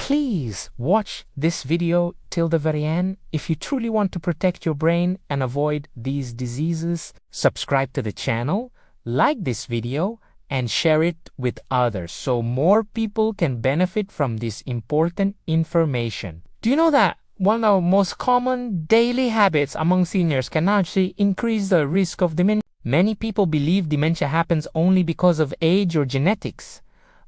Please watch this video till the very end. If you truly want to protect your brain and avoid these diseases, subscribe to the channel, like this video, and share it with others so more people can benefit from this important information. Do you know that one of the most common daily habits among seniors can actually increase the risk of dementia? Many people believe dementia happens only because of age or genetics.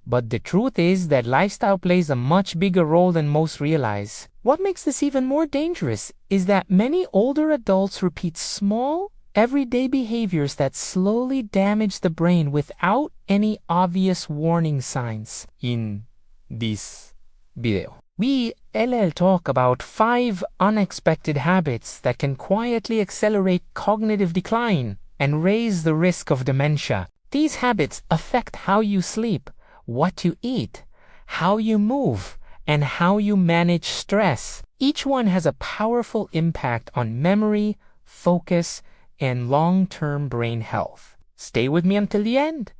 But the truth is that lifestyle plays a much bigger role than most realize. What makes this even more dangerous is that many older adults repeat small, everyday behaviors that slowly damage the brain without any obvious warning signs. In this video, we'll talk about 5 unexpected habits that can quietly accelerate cognitive decline and raise the risk of dementia. These habits affect how you sleep, what you eat, how you move, and how you manage stress. Each one has a powerful impact on memory, focus, and long-term brain health. Stay with me until the end,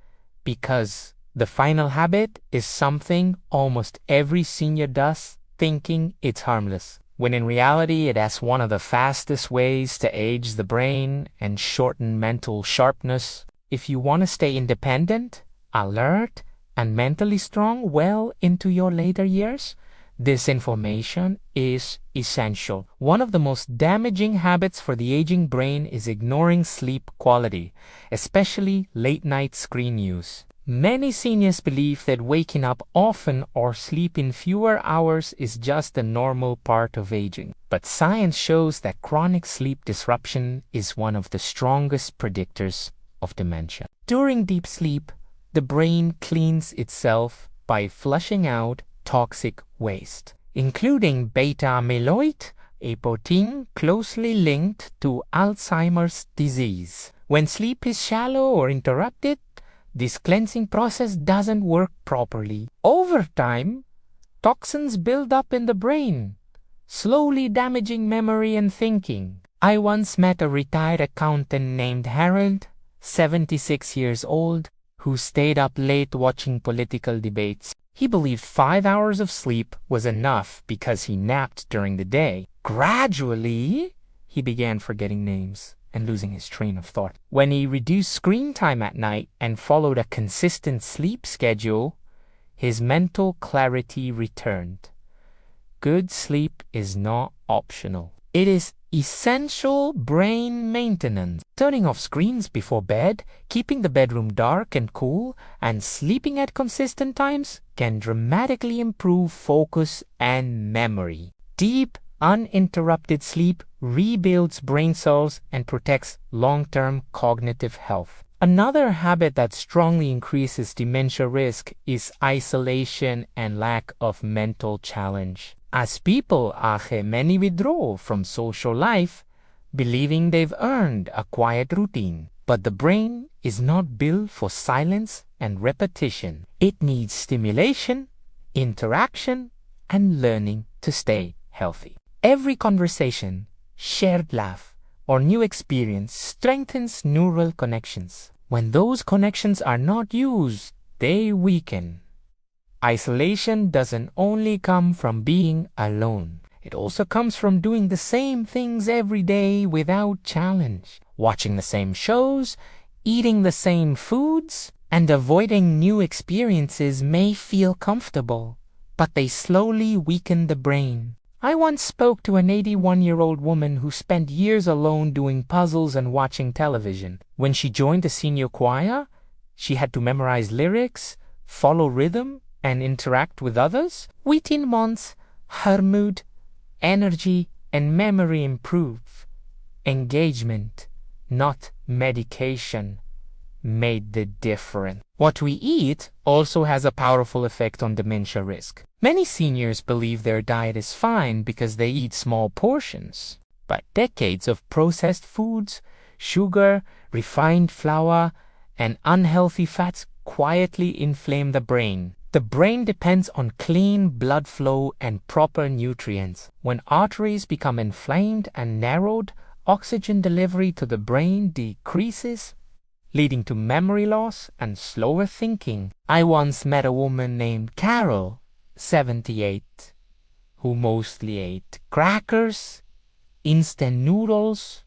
because the final habit is something almost every senior does, thinking it's harmless, when in reality it has one of the fastest ways to age the brain and shorten mental sharpness. If you want to stay independent, alert, and mentally strong well into your later years, this information is essential. One of the most damaging habits for the aging brain is ignoring sleep quality, especially late-night screen use. Many seniors believe that waking up often or sleeping fewer hours is just a normal part of aging. But science shows that chronic sleep disruption is one of the strongest predictors of dementia. During deep sleep, the brain cleans itself by flushing out toxic waste, including beta-amyloid, a protein closely linked to Alzheimer's disease. When sleep is shallow or interrupted, this cleansing process doesn't work properly. Over time, toxins build up in the brain, slowly damaging memory and thinking. I once met a retired accountant named Harold, 76 years old, who stayed up late watching political debates. He believed 5 hours of sleep was enough because he napped during the day. Gradually, he began forgetting names and losing his train of thought. When he reduced screen time at night and followed a consistent sleep schedule, his mental clarity returned. Good sleep is not optional. It is essential brain maintenance. Turning off screens before bed, keeping the bedroom dark and cool, and sleeping at consistent times can dramatically improve focus and memory. Deep, uninterrupted sleep rebuilds brain cells and protects long-term cognitive health. Another habit that strongly increases dementia risk is isolation and lack of mental challenge. As people many withdraw from social life, believing they've earned a quiet routine. But the brain is not built for silence and repetition. It needs stimulation, interaction, and learning to stay healthy. Every conversation, shared laugh, or new experience strengthens neural connections. When those connections are not used, they weaken. Isolation doesn't only come from being alone. It also comes from doing the same things every day without challenge. Watching the same shows, eating the same foods, and avoiding new experiences may feel comfortable, but they slowly weaken the brain. I once spoke to an 81-year-old woman who spent years alone doing puzzles and watching television. When she joined the senior choir, she had to memorize lyrics, follow rhythm, and interact with others. Within months, her mood, energy, and memory improve. Engagement, not medication, made the difference. What we eat also has a powerful effect on dementia risk. Many seniors believe their diet is fine because they eat small portions. But decades of processed foods, sugar, refined flour, and unhealthy fats quietly inflame the brain. The brain depends on clean blood flow and proper nutrients. When arteries become inflamed and narrowed, oxygen delivery to the brain decreases, leading to memory loss and slower thinking. I once met a woman named Carol, 78, who mostly ate crackers, instant noodles,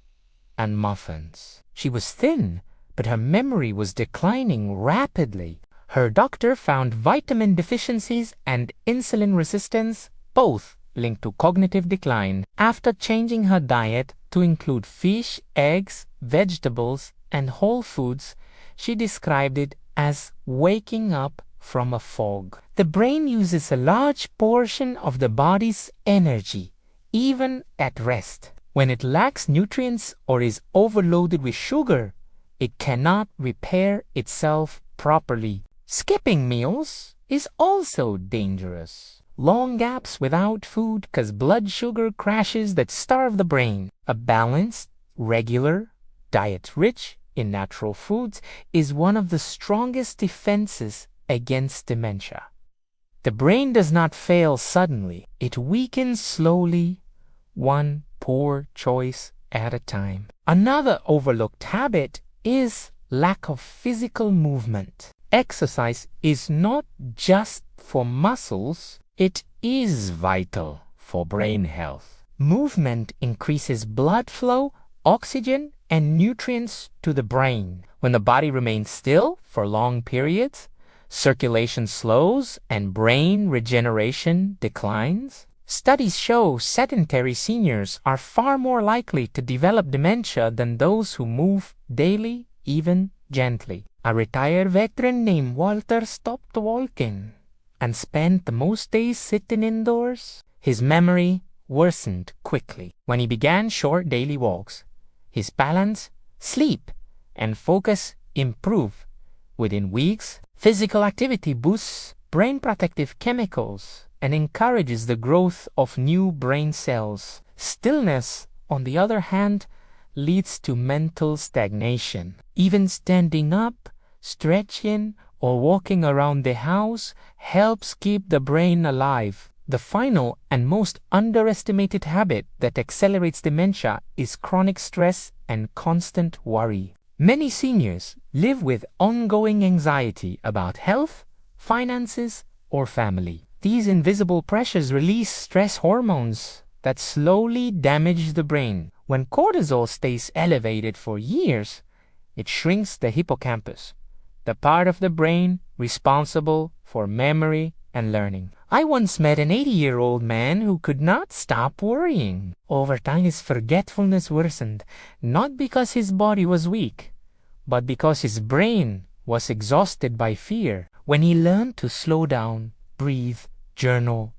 and muffins. She was thin, but her memory was declining rapidly. Her doctor found vitamin deficiencies and insulin resistance, both linked to cognitive decline. After changing her diet to include fish, eggs, vegetables, and whole foods, she described it as waking up from a fog. The brain uses a large portion of the body's energy, even at rest. When it lacks nutrients or is overloaded with sugar, it cannot repair itself properly. Skipping meals is also dangerous. Long gaps without food cause blood sugar crashes that starve the brain. A balanced, regular diet rich in natural foods is one of the strongest defenses against dementia. The brain does not fail suddenly. It weakens slowly, one poor choice at a time. Another overlooked habit is lack of physical movement. Exercise is not just for muscles, it is vital for brain health. Movement increases blood flow, oxygen, and nutrients to the brain. When the body remains still for long periods, circulation slows and brain regeneration declines. Studies show sedentary seniors are far more likely to develop dementia than those who move daily, even gently. A retired veteran named Walter stopped walking and spent the most days sitting indoors. His memory worsened quickly. When he began short daily walks, his balance, sleep, and focus improved. Within weeks, physical activity boosts brain protective chemicals and encourages the growth of new brain cells. Stillness, on the other hand, leads to mental stagnation. Even standing up, stretching, or walking around the house helps keep the brain alive. The final and most underestimated habit that accelerates dementia is chronic stress and constant worry. Many seniors live with ongoing anxiety about health, finances, or family. These invisible pressures release stress hormones that slowly damage the brain. When cortisol stays elevated for years, it shrinks the hippocampus, the part of the brain responsible for memory and learning. I once met an 80-year-old man who could not stop worrying. Over time, his forgetfulness worsened, not because his body was weak, but because his brain was exhausted by fear. When he learned to slow down, breathe, journal,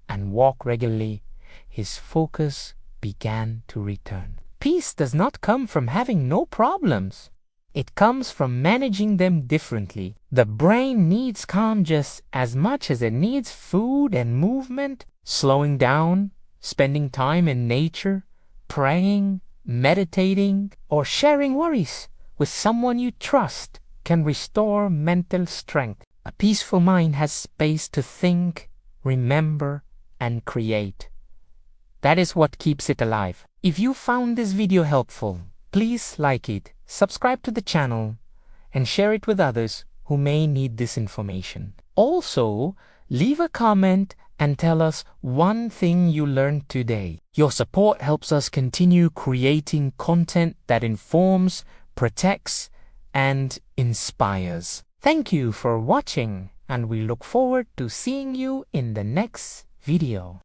and walk regularly, his focus began to return. Peace does not come from having no problems. It comes from managing them differently. The brain needs calm just as much as it needs food and movement. Slowing down, spending time in nature, praying, meditating, or sharing worries with someone you trust can restore mental strength. A peaceful mind has space to think, remember, and create. That is what keeps it alive. If you found this video helpful, please like it, subscribe to the channel, and share it with others who may need this information. Also, leave a comment and tell us one thing you learned today. Your support helps us continue creating content that informs, protects, and inspires. Thank you for watching, and we look forward to seeing you in the next video.